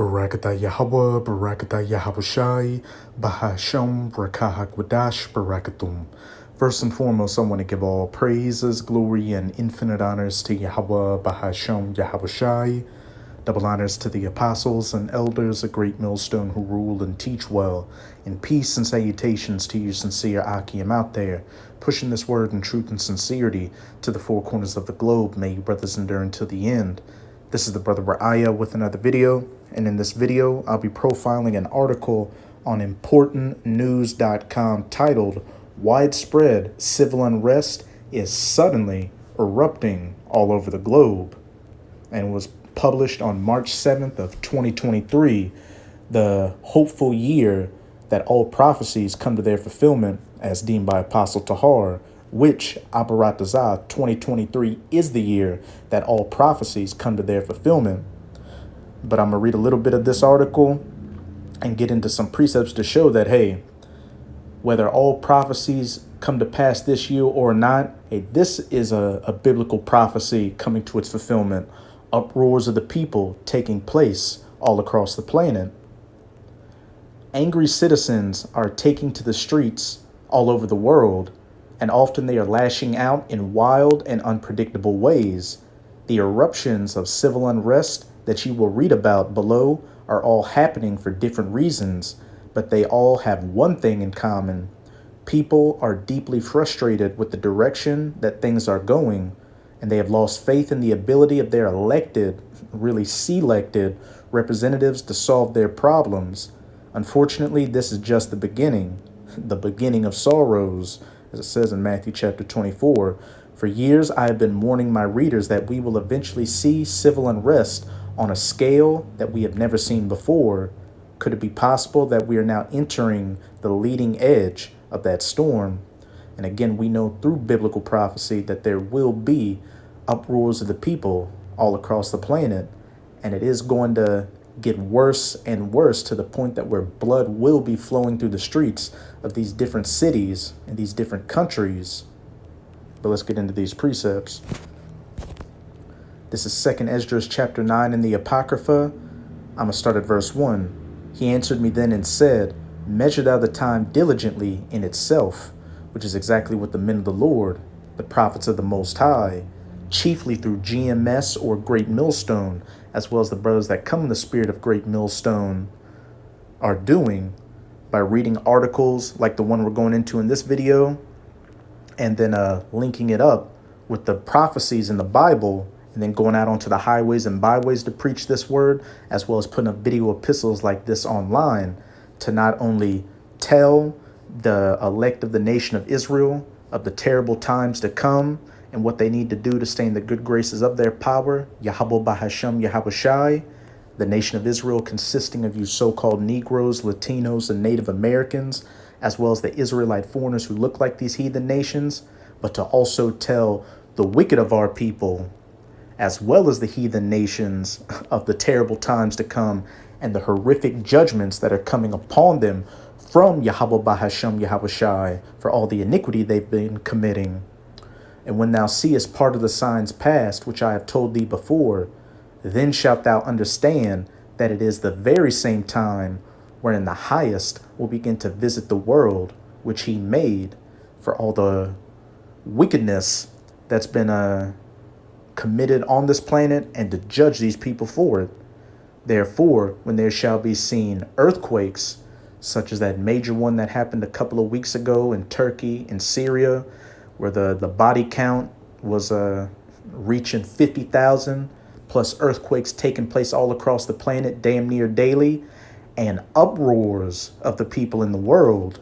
Barakatah Yahweh, Barakatah Yahabushai, Bahasham, Brakahak Barakatum. First and foremost, I want to give all praises, glory, and infinite honors to Yahweh, Bahasham, Yahabushai. Double honors to the apostles and elders, a great millstone who rule and teach well. And peace and salutations to you sincere Akim out there, pushing this word in truth and sincerity to the four corners of the globe. May you brothers endure until the end. This is the Brother Ra'aya with another video, and in this video, I'll be profiling an article on ImportantNews.com titled, Widespread Civil Unrest is Suddenly Erupting All Over the Globe, and was published on March 7th of 2023, the hopeful year that all prophecies come to their fulfillment as deemed by Apostle Tahar, which, Aparatazah 2023, is the year that all prophecies come to their fulfillment. But I'm going to read a little bit of this article and get into some precepts to show that, hey, whether all prophecies come to pass this year or not, hey, this is a biblical prophecy coming to its fulfillment. Uproars of the people taking place all across the planet. Angry citizens are taking to the streets all over the world, and often they are lashing out in wild and unpredictable ways. The eruptions of civil unrest that you will read about below are all happening for different reasons, but they all have one thing in common. People are deeply frustrated with the direction that things are going, and they have lost faith in the ability of their elected, really selected representatives to solve their problems. Unfortunately, this is just the beginning of sorrows, as it says in Matthew chapter 24. For years, I have been warning my readers that we will eventually see civil unrest on a scale that we have never seen before. Could it be possible that we are now entering the leading edge of that storm? And again, we know through biblical prophecy that there will be uproars of the people all across the planet, and it is going to get worse and worse to the point that where blood will be flowing through the streets of these different cities and these different countries. But let's get into these precepts. This is 2nd Esdras chapter 9 in the Apocrypha. I'm going to start at verse 1. He answered me then and said, Measure thou the time diligently in itself, which is exactly what the men of the Lord, the prophets of the Most High, chiefly through GMS or Great Millstone, as well as the brothers that come in the spirit of Great Millstone, are doing by reading articles like the one we're going into in this video, and then linking it up with the prophecies in the Bible, and then going out onto the highways and byways to preach this word, as well as putting up video epistles like this online to not only tell the elect of the nation of Israel of the terrible times to come and what they need to do to stay in the good graces of their power, Yahweh Bahasham Yahabushai, the nation of Israel consisting of you so-called Negroes, Latinos, and Native Americans, as well as the Israelite foreigners who look like these heathen nations, but to also tell the wicked of our people, as well as the heathen nations, of the terrible times to come and the horrific judgments that are coming upon them from Yahweh Bahasham Yahabushai for all the iniquity they've been committing. And when thou seest part of the signs past, which I have told thee before, then shalt thou understand that it is the very same time wherein the highest will begin to visit the world which he made for all the wickedness that's been committed on this planet, and to judge these people for it. Therefore, when there shall be seen earthquakes, such as that major one that happened a couple of weeks ago in Turkey and Syria, where the body count was reaching 50,000, plus earthquakes taking place all across the planet damn near daily, and uproars of the people in the world.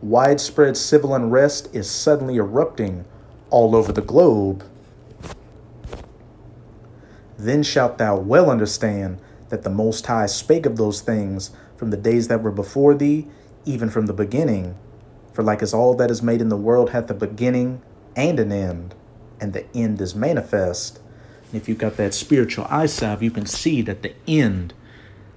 Widespread civil unrest is suddenly erupting all over the globe. Then shalt thou well understand that the Most High spake of those things from the days that were before thee, even from the beginning. For like as all that is made in the world hath a beginning and an end, and the end is manifest. And if you've got that spiritual eye salve, you can see that the end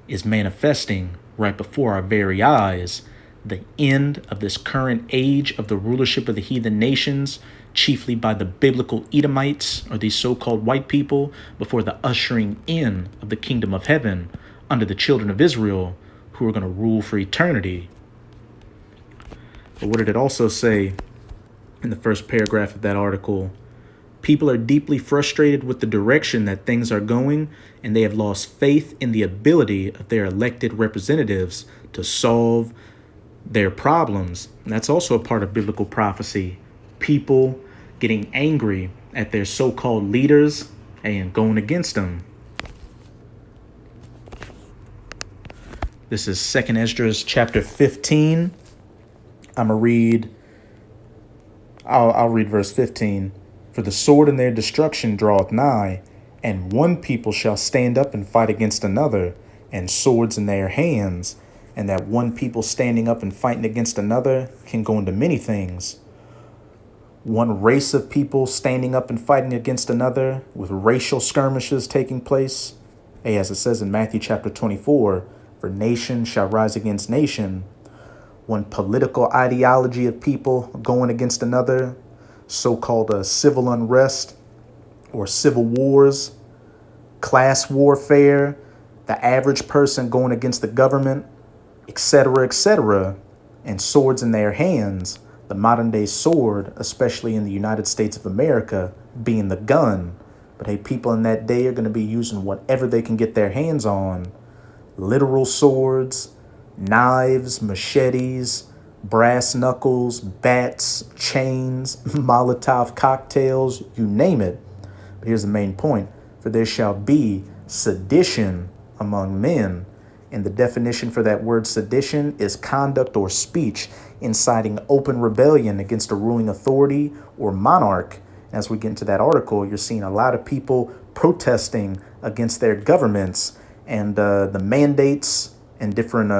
is manifesting right before our very eyes. the end of this current age of the rulership of the heathen nations, chiefly by the biblical Edomites, or these so-called white people, before the ushering in of the kingdom of heaven under the children of Israel, who are going to rule for eternity. But what did it also say in the first paragraph of that article? People are deeply frustrated with the direction that things are going, and they have lost faith in the ability of their elected representatives to solve their problems. And that's also a part of biblical prophecy. People getting angry at their so-called leaders and going against them. This is 2nd Esdras chapter 15. I'll read verse 15. For the sword in their destruction draweth nigh, and one people shall stand up and fight against another, and swords in their hands. And that one people standing up and fighting against another can go into many things. One race of people standing up and fighting against another, with racial skirmishes taking place. As it says in Matthew chapter 24, for nation shall rise against nation. One political ideology of people going against another, so-called civil unrest or civil wars, class warfare, the average person going against the government, etc., and swords in their hands, the modern day sword, especially in the United States of America, being the gun. But hey, people in that day are going to be using whatever they can get their hands on. Literal swords, knives, machetes, brass knuckles, bats, chains, Molotov cocktails, you name it. But here's the main point. For there shall be sedition among men. And the definition for that word sedition is conduct or speech inciting open rebellion against a ruling authority or monarch. As we get into that article, you're seeing a lot of people protesting against their governments and the mandates and different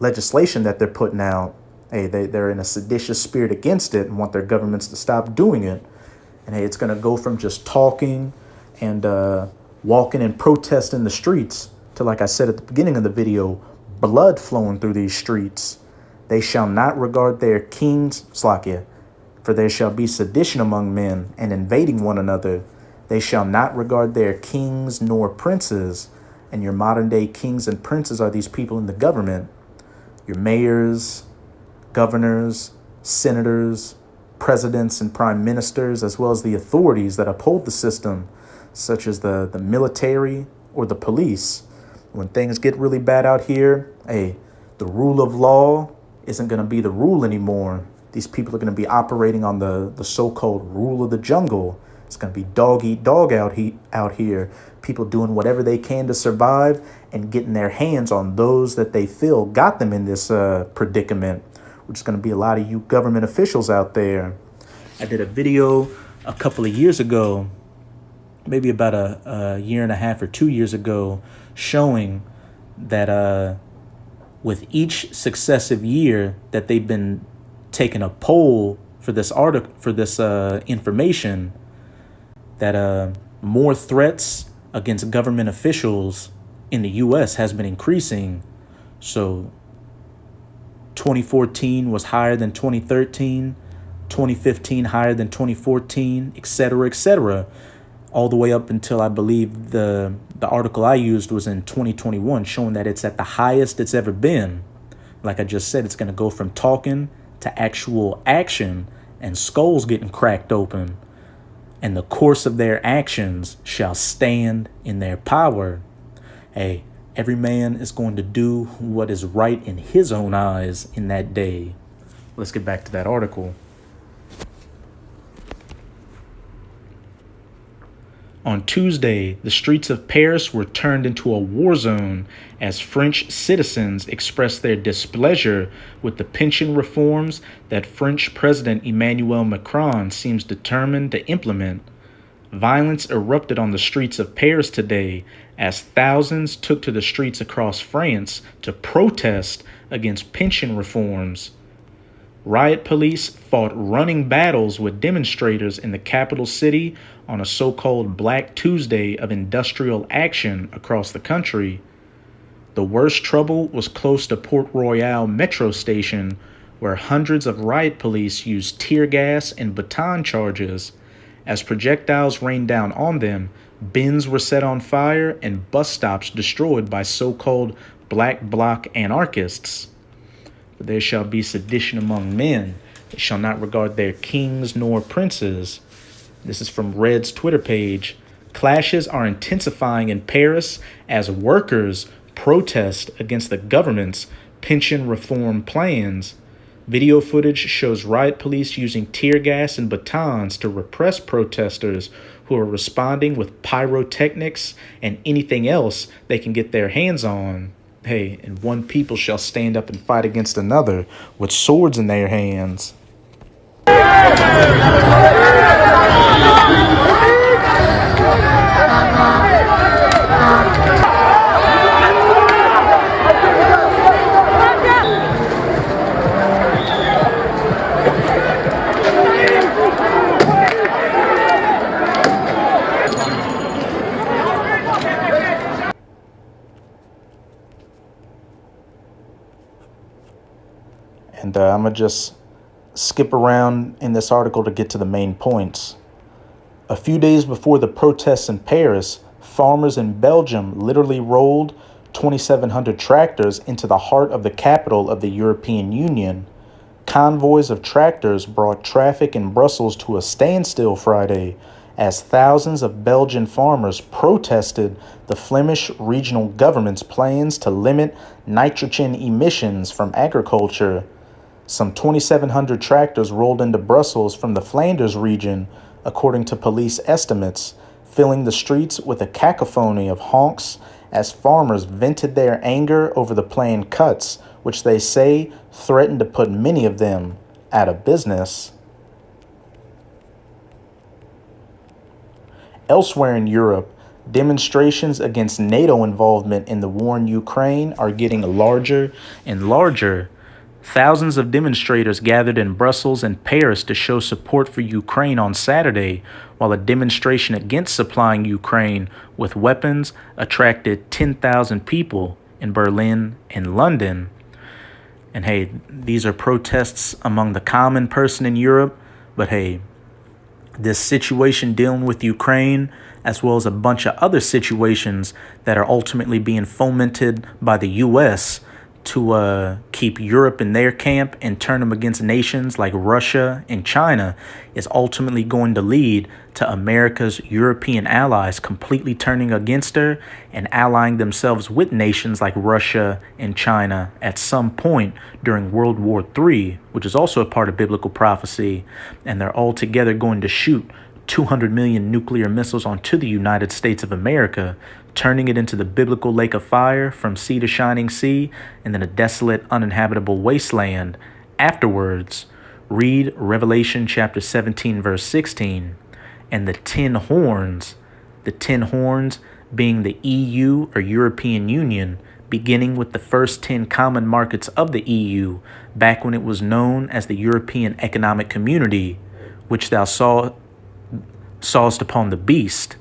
legislation that they're putting out. Hey, they're in a seditious spirit against it and want their governments to stop doing it. And hey, it's going to go from just talking and walking and protesting the streets to, like I said at the beginning of the video, blood flowing through these streets. They shall not regard their kings, Slakia, for there shall be sedition among men and invading one another. They shall not regard their kings nor princes. And your modern day kings and princes are these people in the government. Your mayors, governors, senators, presidents and prime ministers, as well as the authorities that uphold the system, such as the military or the police. When things get really bad out here, hey, the rule of law isn't going to be the rule anymore. These people are going to be operating on the so-called rule of the jungle. It's going to be dog eat dog out here. People doing whatever they can to survive and getting their hands on those that they feel got them in this predicament, which is going to be a lot of you government officials out there. I did a video a couple of years ago, maybe about a year and a half or 2 years ago, showing that with each successive year that they've been taking a poll for this article, for this information, that more threats against government officials in the U.S. has been increasing. So 2014 was higher than 2013, 2015 higher than 2014, etc., all the way up until I believe the article I used was in 2021, showing that it's at the highest it's ever been. Like I just said, it's going to go from talking to actual action and skulls getting cracked open. And the course of their actions shall stand in their power. Hey, every man is going to do what is right in his own eyes in that day. Let's get back to that article. On Tuesday, the streets of Paris were turned into a war zone as French citizens expressed their displeasure with the pension reforms that French President Emmanuel Macron seems determined to implement. Violence erupted on the streets of Paris today as thousands took to the streets across France to protest against pension reforms. Riot police fought running battles with demonstrators in the capital city on a so-called Black Tuesday of industrial action across the country. The worst trouble was close to Port Royal metro station, where hundreds of riot police used tear gas and baton charges. As projectiles rained down on them, bins were set on fire and bus stops destroyed by so-called black bloc anarchists. For there shall be sedition among men. They shall not regard their kings nor princes. This is from Red's Twitter page. Clashes are intensifying in Paris as workers protest against the government's pension reform plans. Video footage shows riot police using tear gas and batons to repress protesters who are responding with pyrotechnics and anything else they can get their hands on. Hey, and one people shall stand up and fight against another with swords in their hands. And I'm going to just skip around in this article to get to the main points. A few days before the protests in Paris, farmers in Belgium literally rolled 2,700 tractors into the heart of the capital of the European Union. Convoys of tractors brought traffic in Brussels to a standstill Friday as thousands of Belgian farmers protested the Flemish regional government's plans to limit nitrogen emissions from agriculture. Some 2,700 tractors rolled into Brussels from the Flanders region, according to police estimates, filling the streets with a cacophony of honks as farmers vented their anger over the planned cuts, which they say threatened to put many of them out of business. Elsewhere in Europe, demonstrations against NATO involvement in the war in Ukraine are getting larger and larger. Thousands of demonstrators gathered in Brussels and Paris to show support for Ukraine on Saturday, while a demonstration against supplying Ukraine with weapons attracted 10,000 people in Berlin and London. And hey, these are protests among the common person in Europe, but hey, this situation dealing with Ukraine, as well as a bunch of other situations that are ultimately being fomented by the U.S., to keep Europe in their camp and turn them against nations like Russia and China, is ultimately going to lead to America's European allies completely turning against her and allying themselves with nations like Russia and China at some point during World War III, which is also a part of biblical prophecy, and they're all together going to shoot 200 million nuclear missiles onto the United States of America, turning it into the biblical lake of fire from sea to shining sea, and then a desolate, uninhabitable wasteland. Afterwards, read Revelation chapter 17, verse 16, and the 10 horns being the EU or European Union, beginning with the first 10 common markets of the EU, back when it was known as the European Economic Community, which thou sawest upon the beast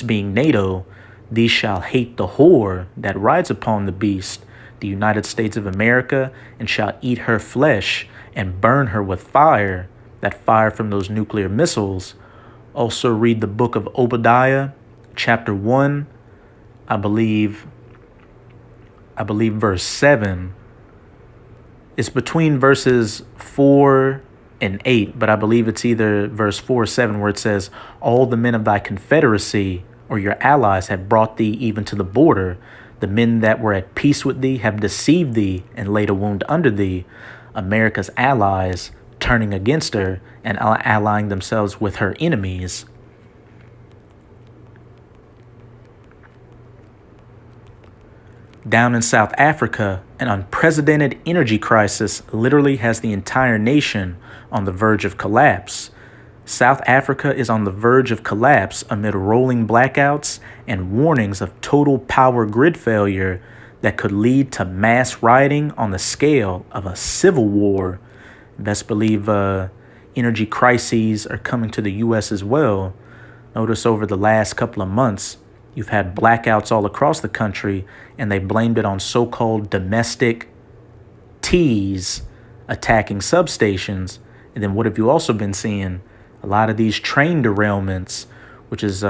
being NATO. These shall hate the whore that rides upon the beast, the United States of America, and shall eat her flesh and burn her with fire, that fire from those nuclear missiles. Also read the book of Obadiah, chapter 1, I believe verse 7. It's between verses 4 and 8, but I believe it's either verse 4 or 7 where it says, all the men of thy confederacy or your allies have brought thee even to the border. The men that were at peace with thee have deceived thee and laid a wound under thee. America's allies turning against her and allying themselves with her enemies. Down in South Africa, an unprecedented energy crisis literally has the entire nation on the verge of collapse. South Africa is on the verge of collapse amid rolling blackouts and warnings of total power grid failure that could lead to mass rioting on the scale of a civil war. Best believe energy crises are coming to the U.S. as well. Notice over the last couple of months, You've had blackouts all across the country, and they blamed it on so-called domestic T's attacking substations. And then what have you also been seeing? A lot of these train derailments, which is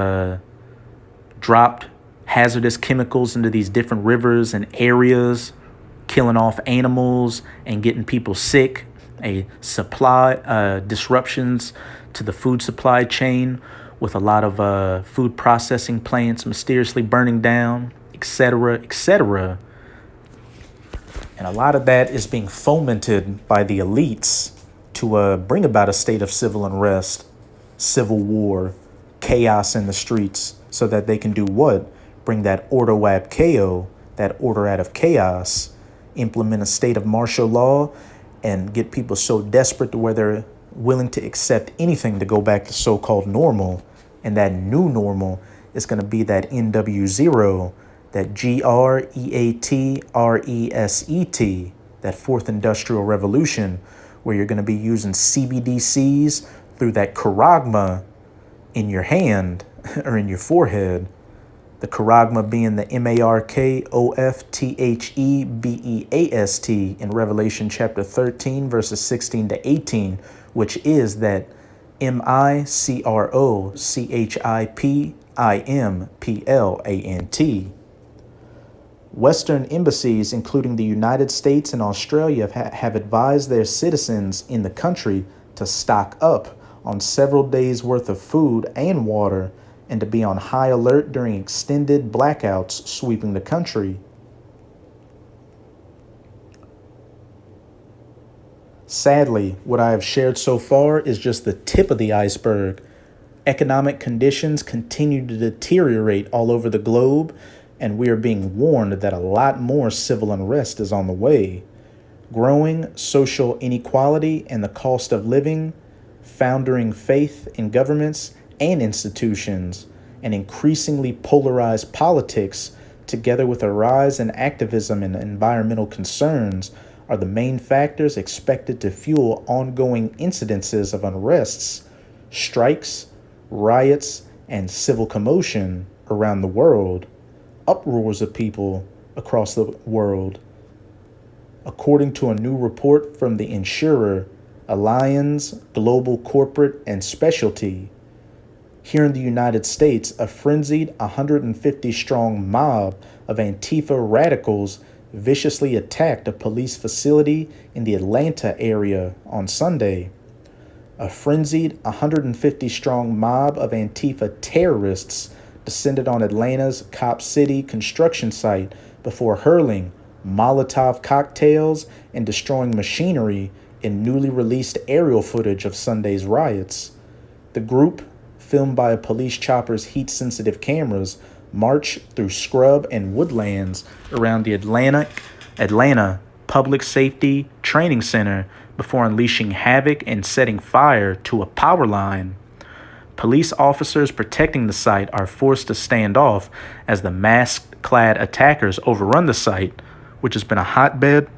dropped hazardous chemicals into these different rivers and areas, killing off animals and getting people sick, a supply disruptions to the food supply chain with a lot of food processing plants mysteriously burning down, etc., etc. And a lot of that is being fomented by the elites to bring about a state of civil unrest, civil war, chaos in the streets, so that they can do what? Bring that order ab chaos, that order out of chaos, implement a state of martial law, and get people so desperate to where they're willing to accept anything to go back to so-called normal. And that new normal is going to be that NW0, that GREATRESET, that fourth industrial revolution, where you're going to be using CBDCs through that charagma in your hand or in your forehead. The charagma being the MARKOFTHEBEAST in Revelation chapter 13, verses 16 to 18, which is that MICROCHIPIMPLANT. Western embassies, including the United States and Australia, have advised their citizens in the country to stock up on several days' worth of food and water and to be on high alert during extended blackouts sweeping the country. Sadly, what I have shared so far is just the tip of the iceberg. Economic conditions continue to deteriorate all over the globe, and we are being warned that a lot more civil unrest is on the way. Growing social inequality and the cost of living, foundering faith in governments and institutions, and increasingly polarized politics, together with a rise in activism and environmental concerns, are the main factors expected to fuel ongoing incidences of unrests, strikes, riots, and civil commotion around the world. Uproars of people across the world. According to a new report from the insurer Allianz Global Corporate and Specialty, here in the United States, a frenzied 150-strong mob of Antifa radicals viciously attacked a police facility in the Atlanta area on Sunday. A frenzied 150-strong mob of Antifa terrorists descended on Atlanta's Cop City construction site before hurling Molotov cocktails and destroying machinery in newly released aerial footage of Sunday's riots. The group, filmed by a police chopper's heat-sensitive cameras, marched through scrub and woodlands around the Atlanta Public Safety Training Center before unleashing havoc and setting fire to a power line. Police officers protecting the site are forced to stand off as the mask-clad attackers overrun the site, which has been a hotbed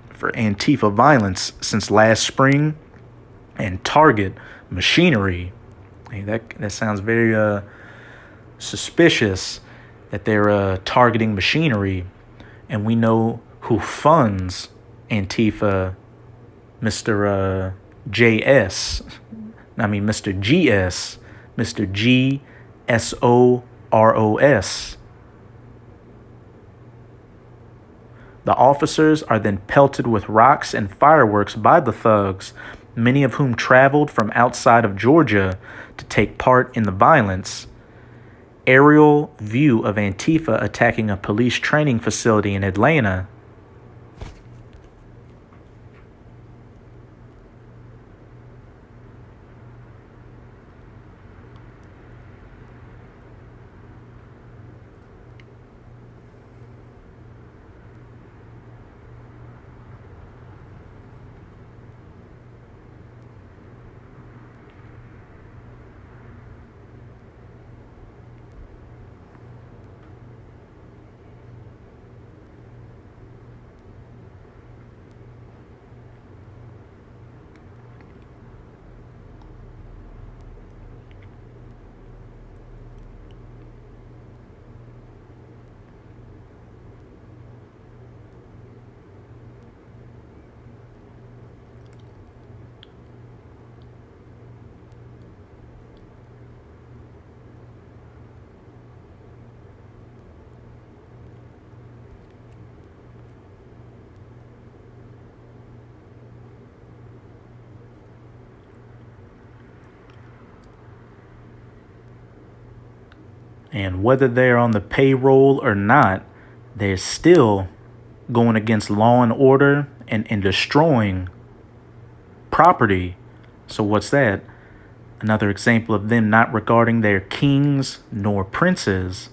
for Antifa violence since last spring, and target machinery. Hey, that sounds very suspicious that they're targeting machinery, and we know who funds Antifa, Mr. Mr. GS, Mr. GSOROS. The officers are then pelted with rocks and fireworks by the thugs, many of whom traveled from outside of Georgia to take part in the violence. Aerial view of Antifa attacking a police training facility in Atlanta. And whether they're on the payroll or not, they're still going against law and order and destroying property. So what's that? Another example of them not regarding their kings nor princes.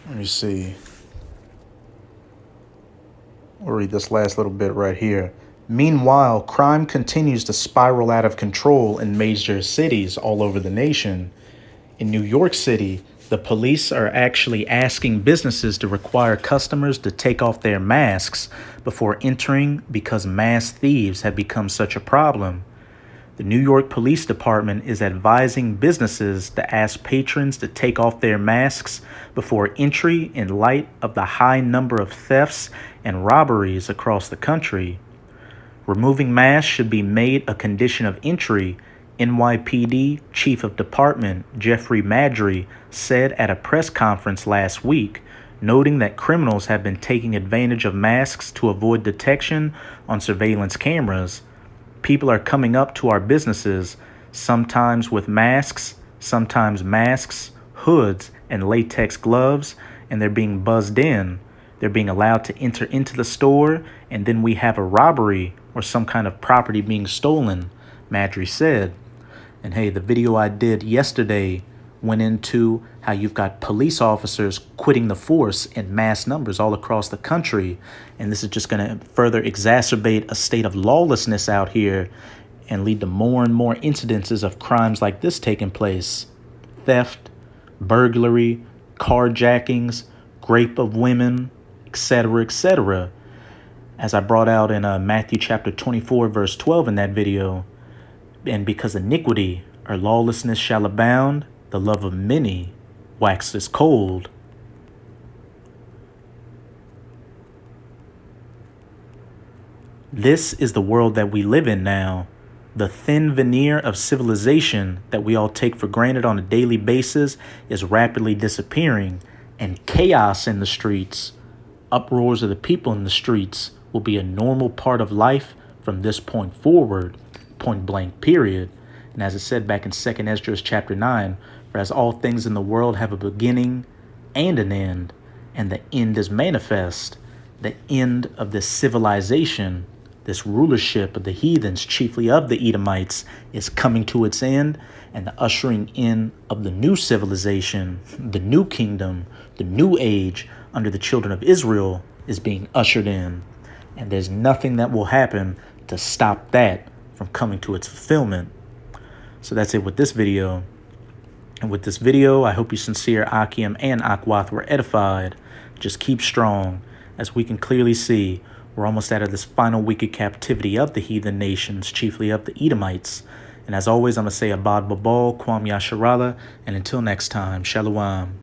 Let me see. We'll read this last little bit right here. Meanwhile, crime continues to spiral out of control in major cities all over the nation. In New York City, the police are actually asking businesses to require customers to take off their masks before entering because mass thieves have become such a problem. The New York Police Department is advising businesses to ask patrons to take off their masks before entry in light of the high number of thefts and robberies across the country. Removing masks should be made a condition of entry, NYPD Chief of Department Jeffrey Madry said at a press conference last week, noting that criminals have been taking advantage of masks to avoid detection on surveillance cameras. People are coming up to our businesses, sometimes with masks, hoods, and latex gloves, and they're being buzzed in. They're being allowed to enter into the store, and then we have a robbery or some kind of property being stolen, Madry said. And hey, the video I did yesterday went into how you've got police officers quitting the force in mass numbers all across the country. And this is just going to further exacerbate a state of lawlessness out here and lead to more and more incidences of crimes like this taking place. Theft, burglary, carjackings, rape of women, etc., etc. As I brought out in Matthew chapter 24, verse 12 in that video, and because iniquity or lawlessness shall abound, the love of many waxes cold. This is the world that we live in now. The thin veneer of civilization that we all take for granted on a daily basis is rapidly disappearing, and chaos in the streets, uproars of the people in the streets, will be a normal part of life from this point forward, point blank period. And as it said back in 2nd Esdras chapter 9, for as all things in the world have a beginning and an end, and the end is manifest, the end of this civilization, this rulership of the heathens, chiefly of the Edomites, is coming to its end, and the ushering in of the new civilization, the new kingdom, the new age under the children of Israel is being ushered in. And there's nothing that will happen to stop that from coming to its fulfillment. So that's it with this video. And with this video, I hope you sincere Akim and Akwath were edified. Just keep strong. As we can clearly see, we're almost out of this final wicked captivity of the heathen nations, chiefly of the Edomites. And as always, I'm going to say Abad Babal, Kwam Yasharala, and until next time, Shalom.